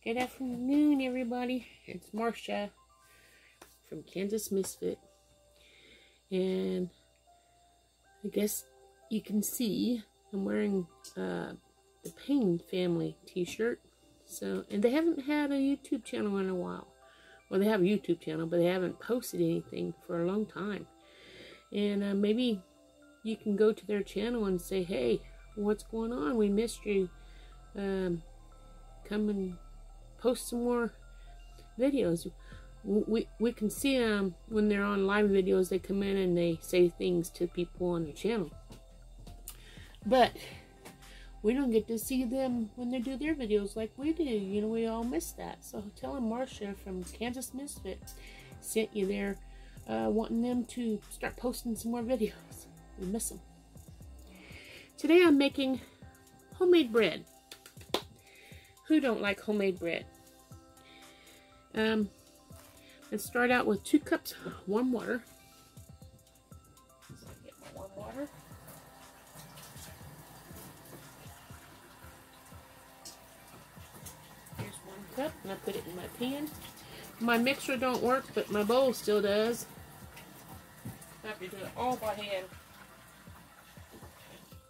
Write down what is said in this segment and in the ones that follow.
Good afternoon, everybody. It's Marcia from Kansas Misfit. And I guess you can see I'm wearing the Payne family t-shirt. And they haven't had a YouTube channel in a while. Well, they have a YouTube channel, but they haven't posted anything for a long time. And maybe you can go to their channel and say, hey, what's going on? We missed you. Come and post some more videos. We can see them when they're on live videos. They come in and they say things to people on their channel. But we don't get to see them when they do their videos like we do. You know, we all miss that. So tell them Marcia from Kansas Misfit sent you there, wanting them to start posting some more videos. We miss them. Today I'm making homemade bread. Who don't like homemade bread? Let's start out with 2 cups of warm water. So I get my warm water. Here's 1 cup, and I put it in my pan. My mixer don't work, but my bowl still does. I have to do it all by hand.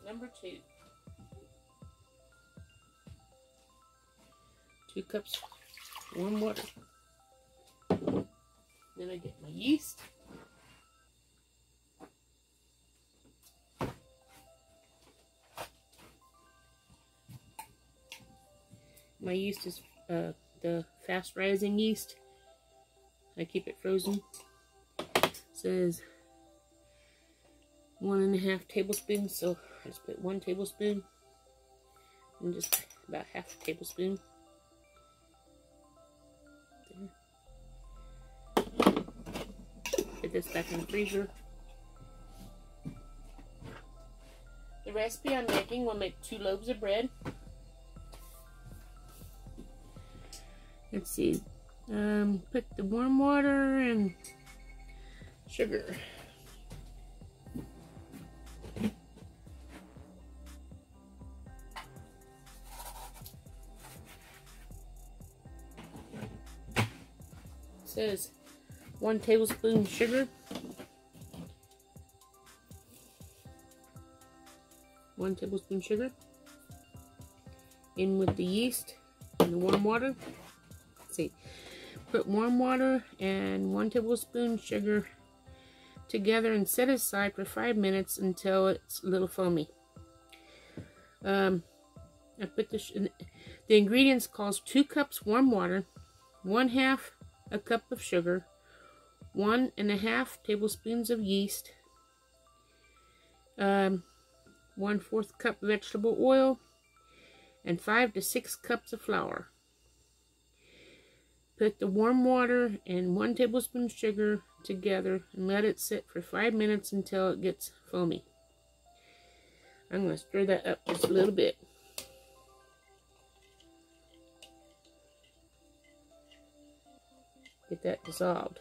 Number 2. 2 cups warm water. Then I get my yeast. My yeast is the fast rising yeast. I keep it frozen. It says 1.5 tablespoons, so I just put 1 tablespoon and just about half a tablespoon. Put this back in the freezer. The recipe I'm making will make 2 loaves of bread. Let's see. Put the warm water and sugar. It says 1 tablespoon sugar. 1 tablespoon sugar. In with the yeast and the warm water. Let's see. Put warm water and 1 tablespoon sugar together and set aside for 5 minutes until it's a little foamy. I put the ingredients calls 2 cups warm water, 1/2 a cup of sugar, 1.5 tablespoons of yeast, 1/4 cup vegetable oil, and 5 to 6 cups of flour. Put the warm water and 1 tablespoon sugar together and let it sit for 5 minutes until it gets foamy. I'm going to stir that up just a little bit. Get that dissolved.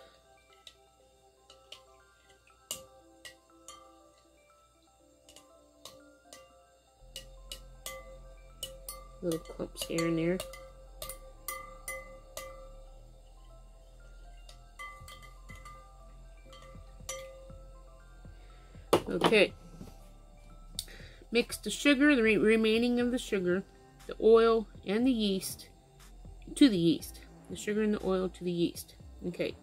Little clumps here and there. Okay. Mix the sugar, the remaining of the sugar, the oil, and the yeast to the yeast. The sugar and the oil to the yeast. Okay.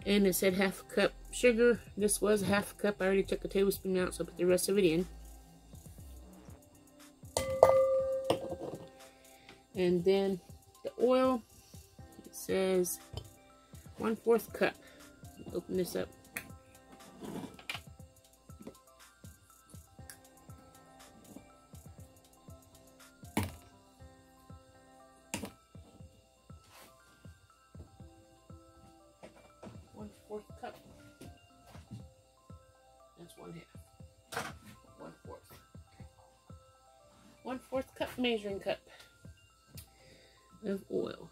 And it said 1/2 cup sugar. This was 1/2 cup. I already took a tablespoon out, so I put the rest of it in. And then the oil, it says 1/4 cup. Open this up. Cup. That's 1/2. 1/4. 1/4 cup measuring cup of oil.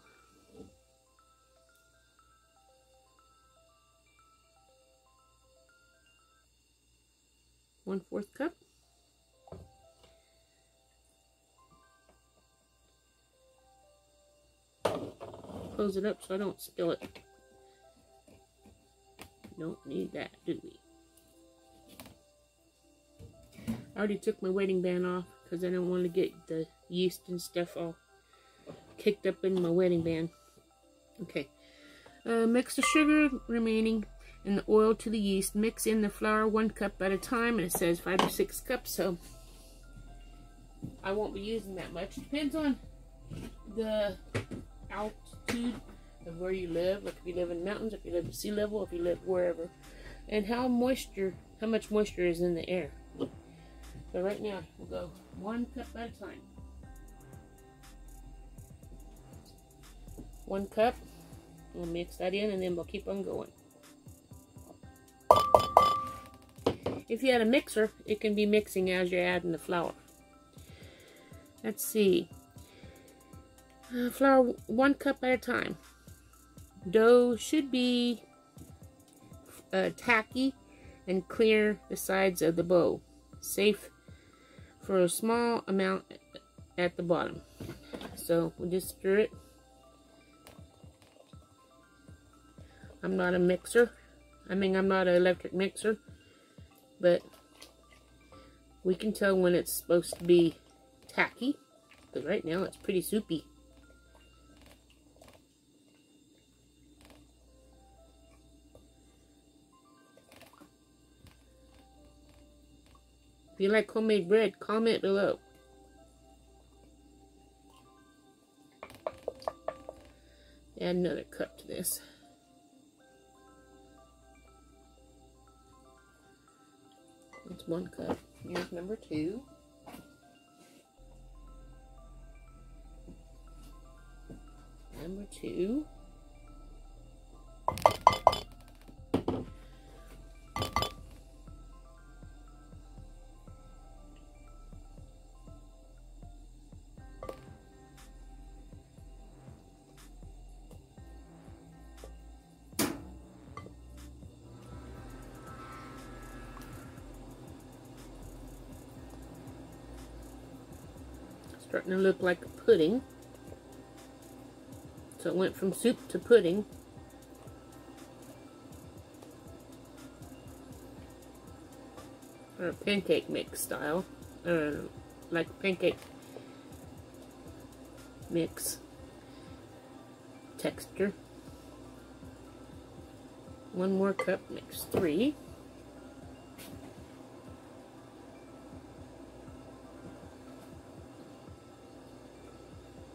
One-fourth cup. close it up so I don't spill it. Don't need that, do we? I already took my wedding band off because I don't want to get the yeast and stuff all kicked up in my wedding band. Okay. Mix the sugar remaining and the oil to the yeast. Mix in the flour 1 cup at a time, and it says 5 or 6 cups, so I won't be using that much. Depends on the altitude of where you live, like if you live in mountains, if you live at sea level, if you live wherever, and how much moisture is in the air. So right now we'll go 1 cup at a time. 1 cup. We'll mix that in, and then we'll keep on going. If you had a mixer, it can be mixing as you're adding the flour. Let's see. Flour 1 cup at a time. Dough should be tacky and clear the sides of the bowl. Safe for a small amount at the bottom. So we'll just stir it. I'm not a mixer. I'm not an electric mixer. But we can tell when it's supposed to be tacky. Because right now it's pretty soupy. If you like homemade bread, comment below. Add another cup to this. That's 1 cup. Here's number 2. Number 2. Starting to look like a pudding. So it went from soup to pudding. Or pancake mix style. Or like pancake mix texture. 1 more cup makes 3.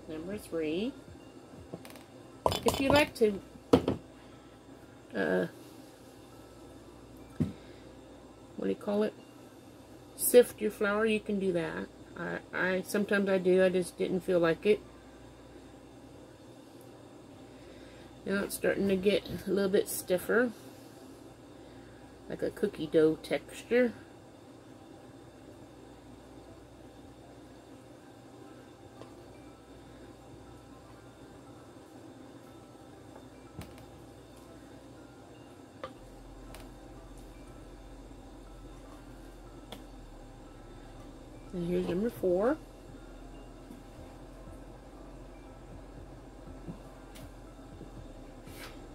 Number 3. If you like to what do you call it? Sift your flour, you can do that. I sometimes I do, I just didn't feel like it. Now it's starting to get a little bit stiffer, like a cookie dough texture. And here's number 4.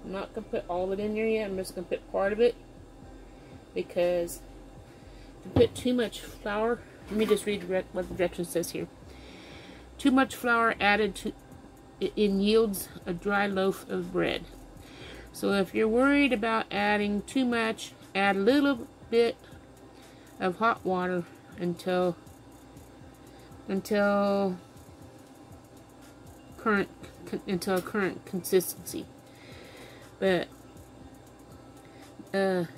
I'm not going to put all of it in there yet. I'm just going to put part of it. Because if you put too much flour, let me just read what the direction says here. Too much flour added to it yields a dry loaf of bread. So if you're worried about adding too much, add a little bit of hot water until current consistency. But I'm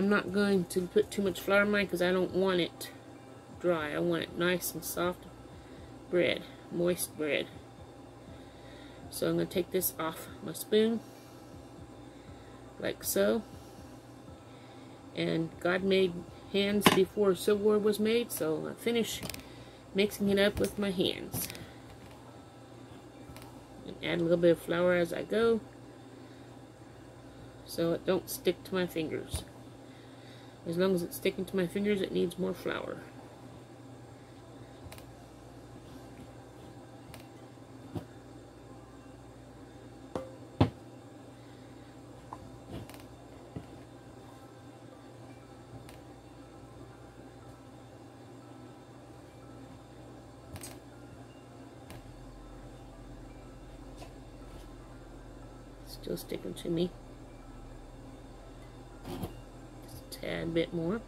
not going to put too much flour in mine because I don't want it dry. I want it nice and soft bread, moist bread. So I'm going to take this off my spoon like so. And God made hands before silverware was made, so I finish mixing it up with my hands. And add a little bit of flour as I go, so it don't stick to my fingers. As long as it's sticking to my fingers, it needs more flour. Still sticking to me. Just a tad bit more.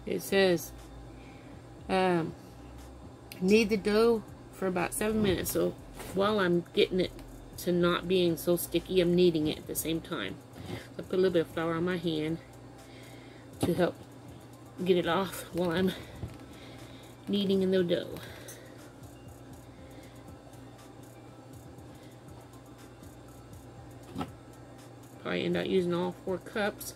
It says knead the dough for about 7 minutes. So while I'm getting it to not being so sticky, I'm kneading it at the same time. So I put a little bit of flour on my hand to help get it off while I'm kneading in the dough. Probably end up using all 4 cups.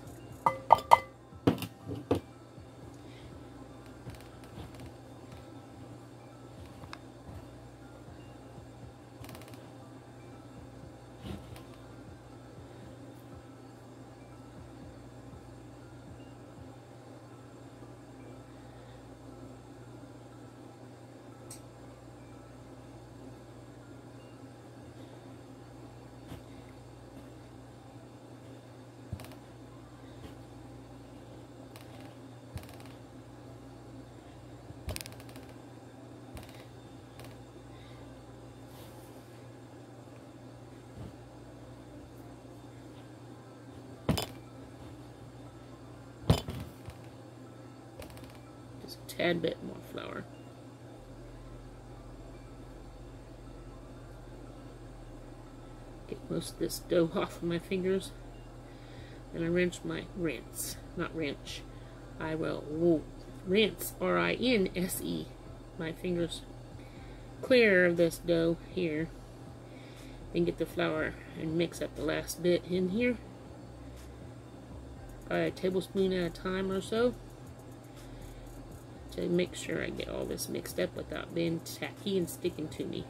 A tad bit more flour. Get most of this dough off of my fingers. Then I rinse. I will rinse, R-I-N-S-E, my fingers clear of this dough here. Then get the flour and mix up the last bit in here. Probably a tablespoon at a time or so, to make sure I get all this mixed up without being tacky and sticking to me.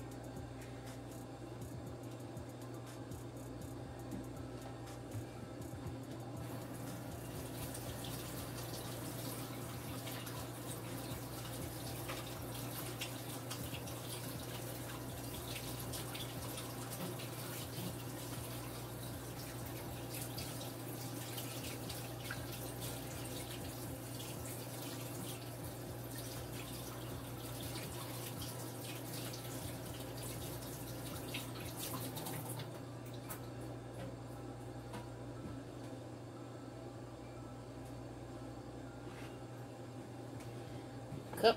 Cup,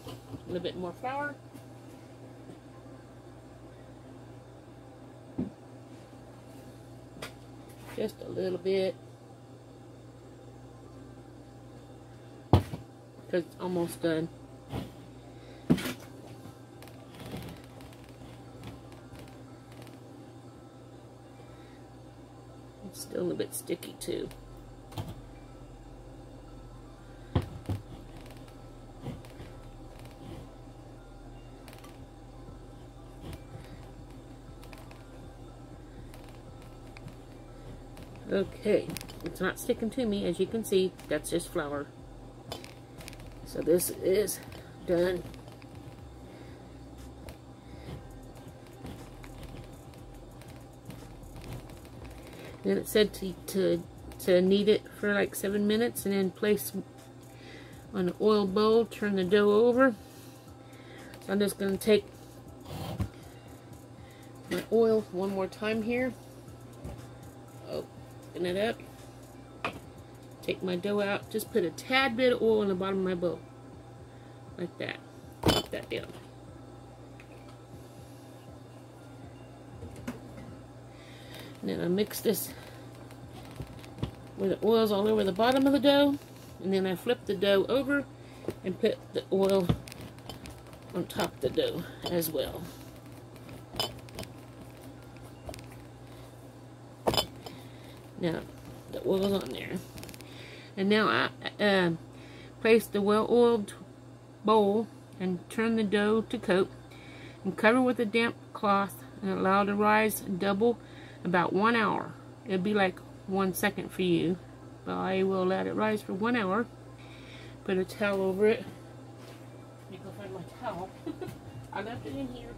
a little bit more flour. Just a little bit, because it's almost done. It's still a little bit sticky too. Okay, it's not sticking to me, as you can see. That's just flour. So this is done. Then it said to knead it for like 7 minutes, and then place on an oil bowl, turn the dough over. So I'm just going to take my oil one more time here. Open it up. Take my dough out. Just put a tad bit of oil in the bottom of my bowl. Like that. Pop that down. And then I mix this where the oil's all over the bottom of the dough. And then I flip the dough over and put the oil on top of the dough as well. Now, the oil's on there. And now I place the well-oiled bowl and turn the dough to coat and cover with a damp cloth and allow it to rise and double about 1 hour. It'll be like 1 second for you, but I will let it rise for 1 hour. Put a towel over it. Let me go find my towel. I left it in here.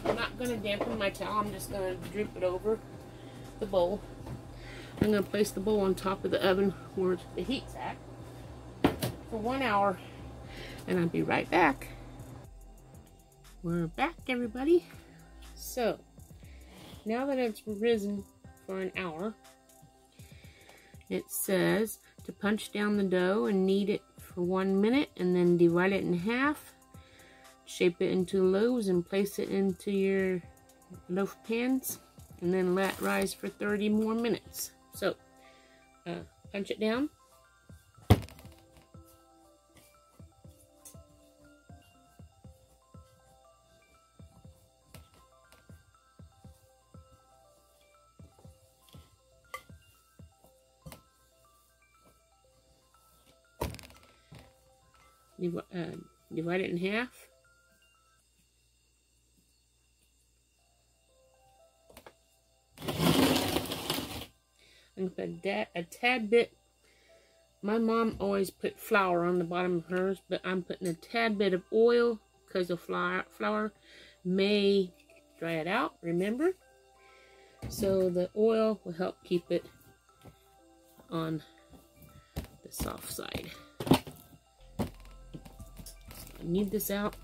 I'm not going to dampen my towel. I'm just going to droop it over the bowl. I'm going to place the bowl on top of the oven where the heat's at for 1 hour. And I'll be right back. We're back, everybody. So, now that it's risen for an hour, it says to punch down the dough and knead it for 1 minute and then divide it in half. Shape it into loaves and place it into your loaf pans and then let it rise for 30 more minutes. So, punch it down. Divide it in half. I'm going to put a tad bit. My mom always put flour on the bottom of hers, but I'm putting a tad bit of oil because the flour may dry it out, remember? So the oil will help keep it on the soft side. I knead this out.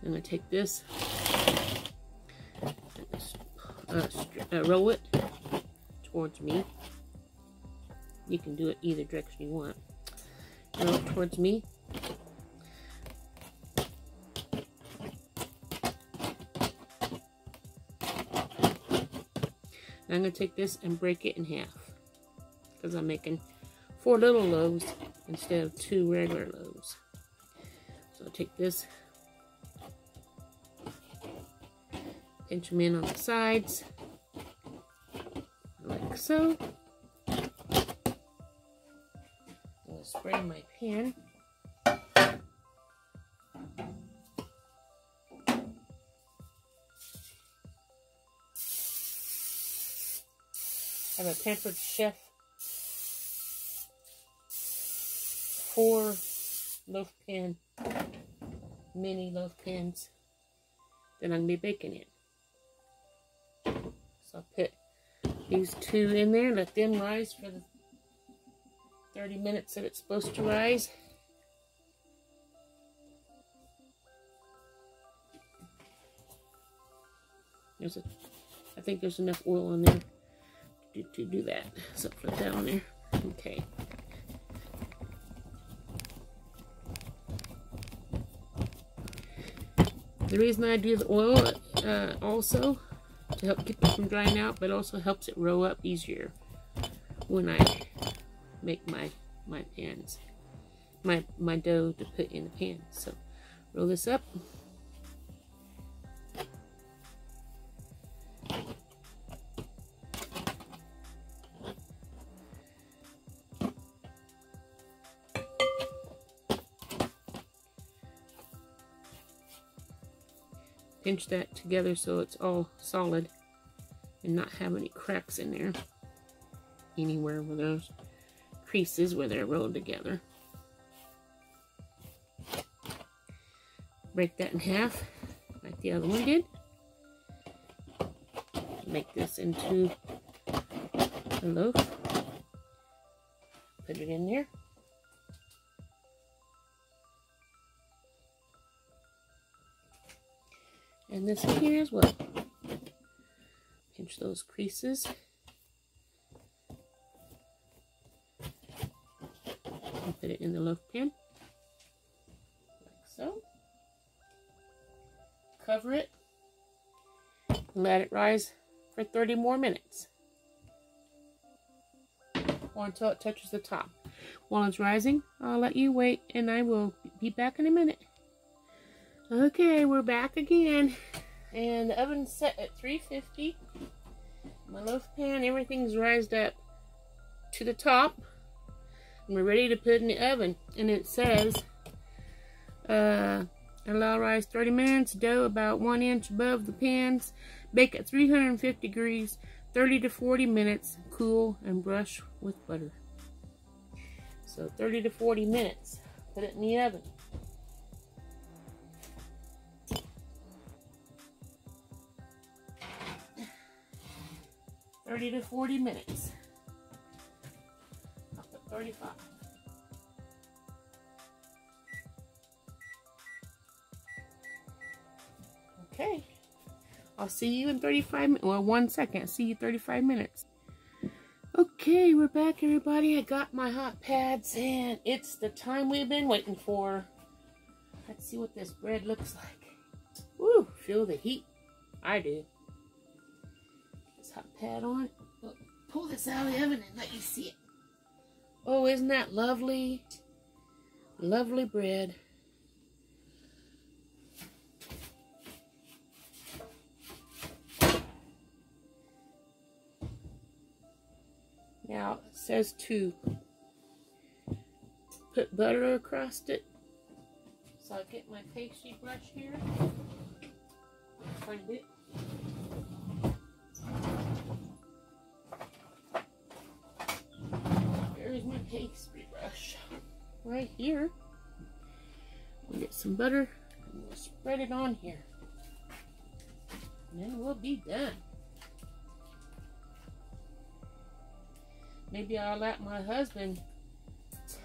I'm going to take this and roll it towards me. You can do it either direction you want. Roll it towards me. I'm going to take this and break it in half because I'm making 4 little loaves instead of 2 regular loaves. So I'll take this, pinch them in on the sides like so. I'll spray my pan. I have a Pampered Chef 4 loaf pan, mini loaf pans that I'm going to be baking in. So I'll put these 2 in there, let them rise for the 30 minutes that it's supposed to rise. I think there's enough oil in there to do that. So put that on there. Okay. The reason I do the oil also to help keep it from drying out, but also helps it roll up easier when I make my pans, my dough to put in the pan. So roll this up. Pinch that together so it's all solid and not have any cracks in there anywhere where those creases where they're rolled together. Break that in half like the other one did. Make this into a loaf. Put it in there. And this one here as well. Pinch those creases. And put it in the loaf pan. Like so. Cover it. And let it rise for 30 more minutes. Or until it touches the top. While it's rising, I'll let you wait and I will be back in a minute. Okay, we're back again, and the oven's set at 350. My loaf pan, everything's rised up to the top, and we're ready to put in the oven. And it says Allow rise 30 minutes. Dough about 1 inch above the pans. Bake at 350 degrees 30 to 40 minutes. Cool and brush with butter. So 30 to 40 minutes. Put it in the oven. "30 to 40 minutes. I'll put 35. Okay. I'll see you in 35 minutes. Well, 1 second. See you 35 minutes. Okay, we're back, everybody. I got my hot pads, and it's the time we've been waiting for. Let's see what this bread looks like. Woo! Feel the heat. I do. This hot pad on. Look, pull this out of the oven and let you see it. Oh, isn't that lovely? Lovely bread. Now, it says to put butter across it. So I'll get my pastry brush here. Find it. There's my pastry brush. Right here. We'll get some butter and we'll spread it on here. And then we'll be done. Maybe I'll let my husband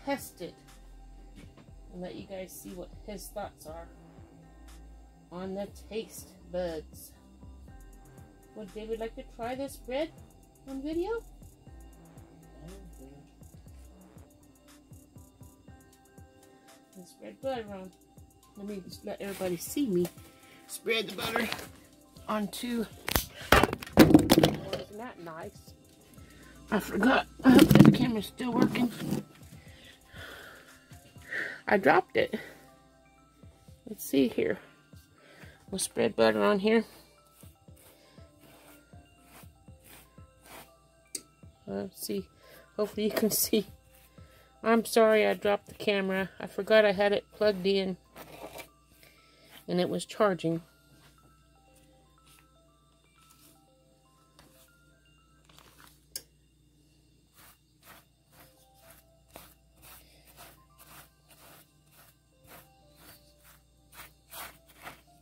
test it and let you guys see what his thoughts are on the taste buds. Would David like to try this bread on video? And spread butter on. Let me just let everybody see me spread the butter onto. Oh, isn't that nice? I forgot. I hope this camera's still working. I dropped it. Let's see here. We'll spread butter on here. Let's see. Hopefully you can see. I'm sorry I dropped the camera. I forgot I had it plugged in. And it was charging.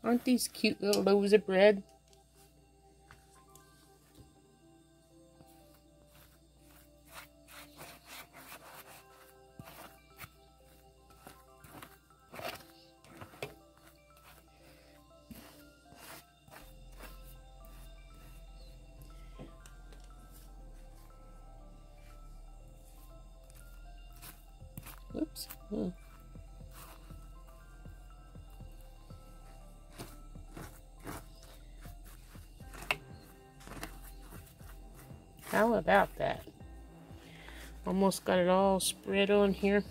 Aren't these cute little loaves of bread? Whoops. Oh. How about that? Almost got it all spread on here.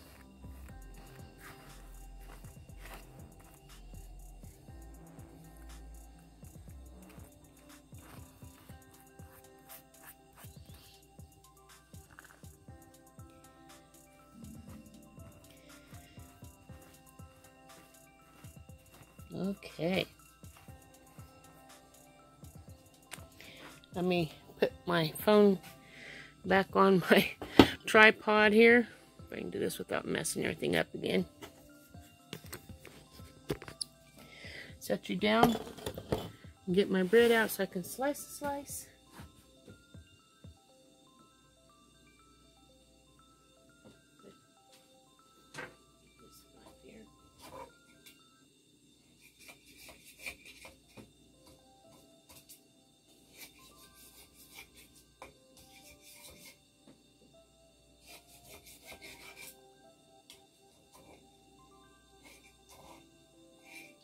Okay. Let me put my phone back on my tripod here. If I can do this without messing everything up again. Set you down and get my bread out so I can slice a slice.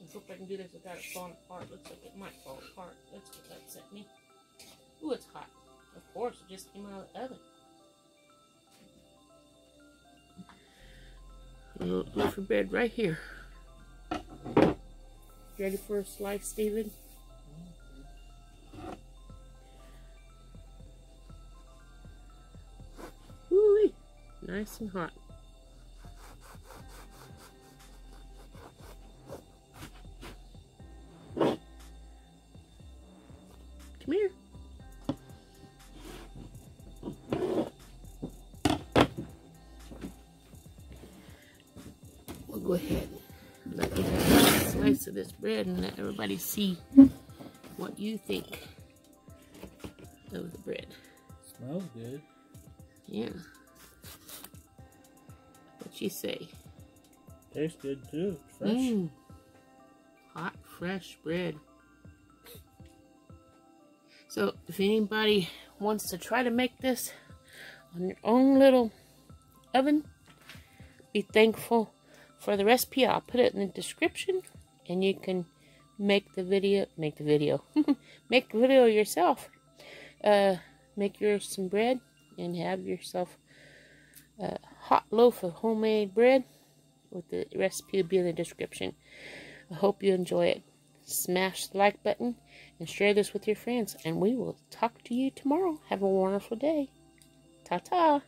I hope I can do this without it falling apart. Looks like it might fall apart. That's what upset me. Ooh, it's hot. Of course, it just came out of the oven. A little loaf of bread right here. Ready for a slice, David? Woo-wee. Nice and hot. Come here. We'll go ahead and let you have a slice of this bread and let everybody see what you think of the bread. Smells good. Yeah. What you say? Tastes good too. Fresh. Hot, fresh bread. So, if anybody wants to try to make this on your own little oven, be thankful for the recipe. I'll put it in the description, and you can make the video yourself. Make yourself some bread and have yourself a hot loaf of homemade bread. With the recipe will be in the description. I hope you enjoy it. Smash the like button and share this with your friends. And we will talk to you tomorrow. Have a wonderful day. Ta-ta.